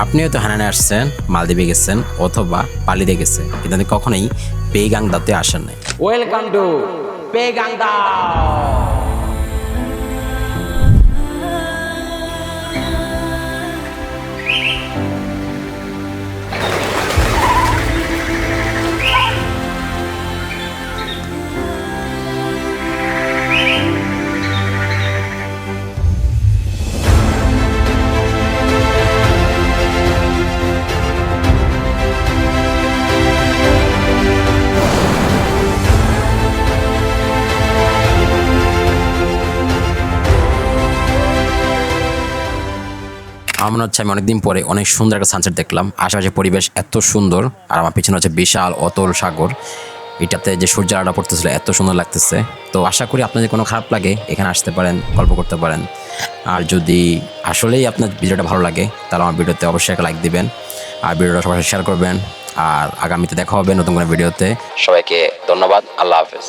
আপনিও তো হানানে আসছেন, মালদ্বীপে গেছেন অথবা পালিতে গেছেন, কিন্তু আপনি কখনোই পেগাংদাতে আসেন নাই। Welcome to Pegangda. আমার মনে হচ্ছে আমি অনেকদিন পরে অনেক সুন্দর একটা সানসেট দেখলাম। আশেপাশে পরিবেশ এত সুন্দর, আর আমার পিছনে হচ্ছে বিশাল অতল সাগর। এটাতে যে সূর্যের আলো পড়তেছিল এত সুন্দর লাগতেছে। তো আশা করি আপনাদের কোনো খারাপ লাগে এখানে আসতে পারেন, গল্প করতে পারেন। আর যদি আসলেই আপনার ভিডিওটা ভালো লাগে তাহলে আমার ভিডিওতে অবশ্যই একটা লাইক দিবেন, আর ভিডিওটা সবার সাথে শেয়ার করবেন। আর আগামীতে দেখা হবে নতুন কোনো ভিডিওতে। সবাইকে ধন্যবাদ, আল্লাহ হাফেজ।